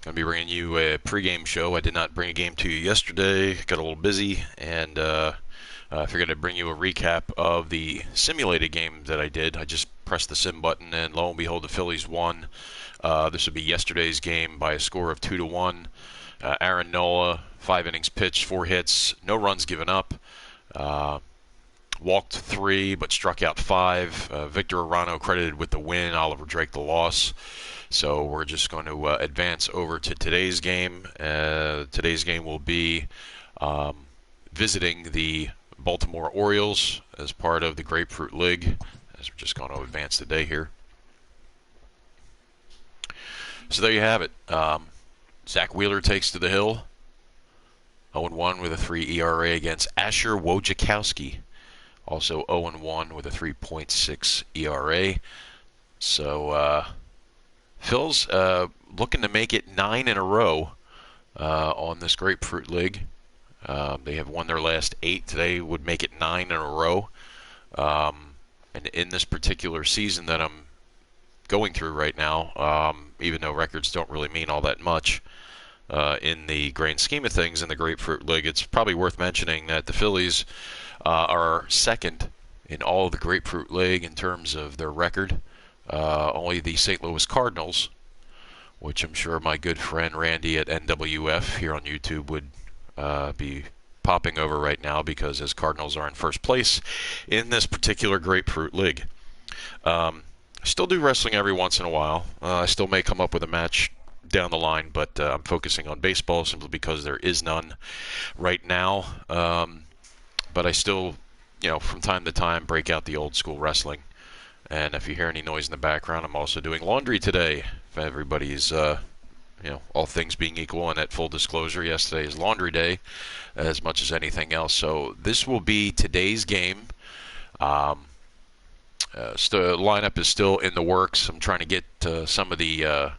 Going to be bringing you a pregame show. I did not bring a game to you yesterday. Got a little busy, and I figured I'd bring you a recap of the simulated game that I did. I just pressed the sim button, and lo and behold, the Phillies won. This would be yesterday's game by a score of 2-1. Aaron Nola, 5 innings pitched, 4 hits, no runs given up. Walked 3, but struck out 5. Victor Arano credited with the win, Oliver Drake the loss. So we're just going to advance over to today's game. Today's game will be visiting the Baltimore Orioles as part of the Grapefruit League, as we're just going to advance today here. So there you have it. Zach Wheeler takes to the hill. 0-1 with a 3 ERA against Asher Wojciechowski. Also 0-1 with a 3.6 ERA. So Phil's looking to make it 9 in a row on this Grapefruit League. They have won their last 8. Today would make it 9 in a row. And in this particular season that I'm going through right now, even though records don't really mean all that much in the grand scheme of things in the Grapefruit League, it's probably worth mentioning that the Phillies are second in all of the Grapefruit League in terms of their record. Only the St. Louis Cardinals, which I'm sure my good friend Randy at NWF here on YouTube would be popping over right now, because his Cardinals are in first place in this particular Grapefruit League. I still do wrestling every once in a while. I still may come up with a match down the line, but I'm focusing on baseball simply because there is none right now. But I still, from time to time break out the old school wrestling. And if you hear any noise in the background, I'm also doing laundry today. If everybody's, all things being equal, and at full disclosure, yesterday is laundry day as much as anything else. So this will be today's game. Lineup is still in the works. I'm trying to get some of the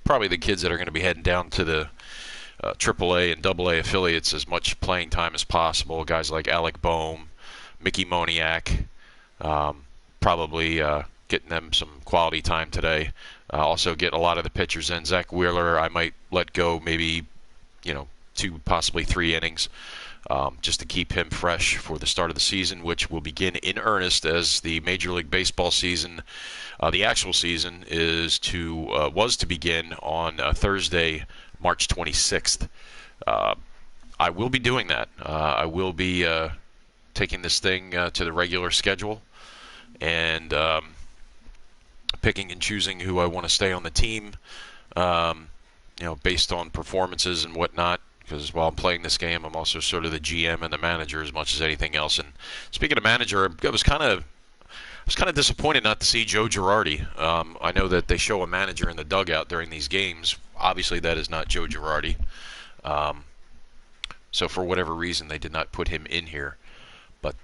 probably the kids that are going to be heading down to the AAA and AA affiliates as much playing time as possible. Guys like Alec Boehm, Mickey Moniak, probably getting them some quality time today. Also get a lot of the pitchers in. Zach Wheeler, I might let go maybe, 2, possibly 3 innings. Just to keep him fresh for the start of the season, which will begin in earnest as the Major League Baseball season, the actual season, was to begin on Thursday, March 26th. I will be doing that. I will be taking this thing to the regular schedule and picking and choosing who I want to stay on the team, based on performances and whatnot. Because while I'm playing this game, I'm also sort of the GM and the manager as much as anything else. And speaking of manager, I was kind of disappointed not to see Joe Girardi. I know that they show a manager in the dugout during these games. Obviously, that is not Joe Girardi. So for whatever reason, they did not put him in here. But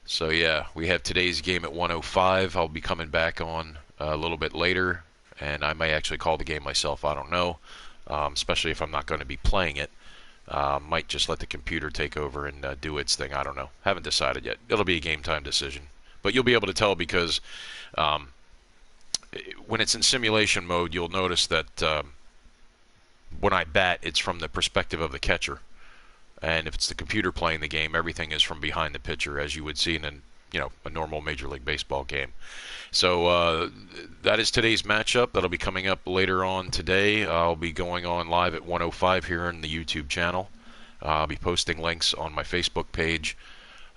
so yeah, we have today's game at 1:05. I'll be coming back on a little bit later, and I may actually call the game myself. I don't know. Especially if I'm not going to be playing it. Might just let the computer take over and do its thing. I don't know. Haven't decided yet. It'll be a game time decision. But you'll be able to tell because when it's in simulation mode, you'll notice that when I bat, it's from the perspective of the catcher. And if it's the computer playing the game, everything is from behind the pitcher, as you would see in a normal Major League Baseball game. So that is today's matchup. That'll be coming up later on today. I'll be going on live at 1:05 here in the YouTube channel. I'll be posting links on my Facebook page.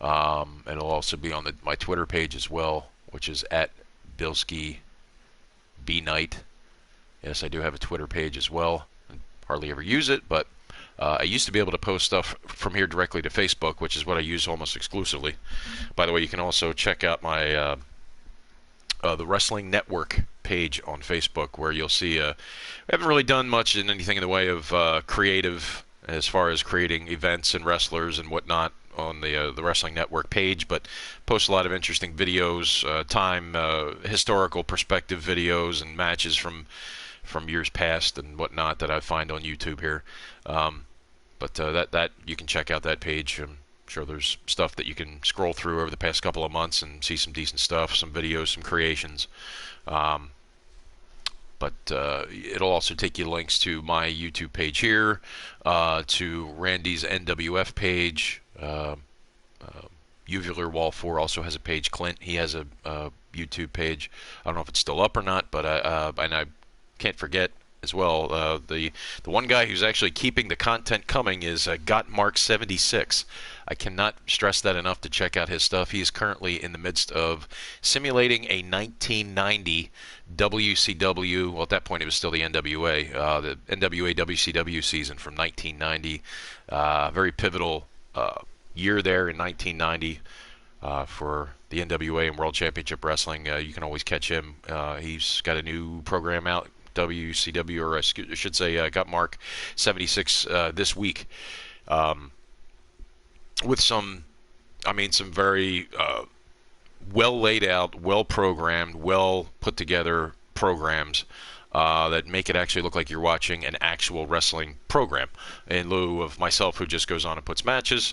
And it'll also be on my Twitter page as well, which is at Bilskie BKnight. Yes, I do have a Twitter page as well. I hardly ever use it, but I used to be able to post stuff from here directly to Facebook, which is what I use almost exclusively. By the way, you can also check out my the Wrestling Network page on Facebook, where you'll see we haven't really done much in anything in the way of creative as far as creating events and wrestlers and whatnot on the Wrestling Network page, but post a lot of interesting videos, historical perspective videos and matches from years past and whatnot that I find on YouTube here. But that you can check out that page. I'm sure there's stuff that you can scroll through over the past couple of months and see some decent stuff, some videos, some creations. But but it'll also take you links to my YouTube page here, to Randy's NWF page. Uvular Wall 4 also has a page. Clint, he has a YouTube page. I don't know if it's still up or not, but and I can't forget as well. The one guy who's actually keeping the content coming is Got Mark 76. I cannot stress that enough to check out his stuff. He is currently in the midst of simulating a 1990 WCW. Well, at that point it was still the NWA, the NWA WCW season from 1990. Very pivotal year there in 1990 for the NWA and World Championship Wrestling. You can always catch him. He's got a new program out, WCW, or I should say Got Mark 76 this week, with some very well laid out, well programmed, well put together programs that make it actually look like you're watching an actual wrestling program, in lieu of myself who just goes on and puts matches.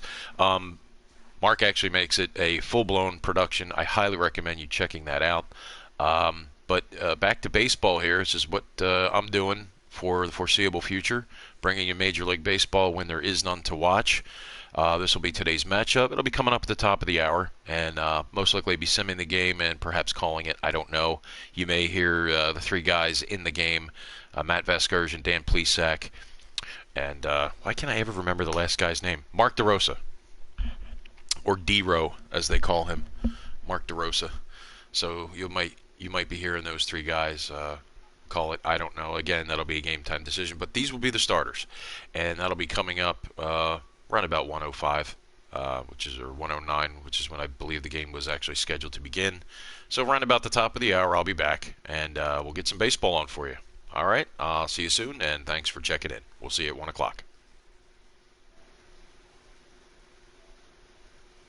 Mark actually makes it a full-blown production. I highly recommend you checking that out. But back to baseball here. This is what I'm doing for the foreseeable future, bringing you Major League Baseball when there is none to watch. This will be today's matchup. It'll be coming up at the top of the hour, and most likely be simming the game and perhaps calling it. I don't know. You may hear the three guys in the game, Matt Vasgersian, Dan Plesac, and why can't I ever remember the last guy's name? Mark DeRosa, or D-Row as they call him, Mark DeRosa. So you might be hearing those three guys call it. I don't know. Again, that'll be a game time decision, but these will be the starters, and that'll be coming up around about 105, or 109, which is when I believe the game was actually scheduled to begin. So around about the top of the hour, I'll be back, and we'll get some baseball on for you. All right, I'll see you soon, and thanks for checking in. We'll see you at 1 o'clock.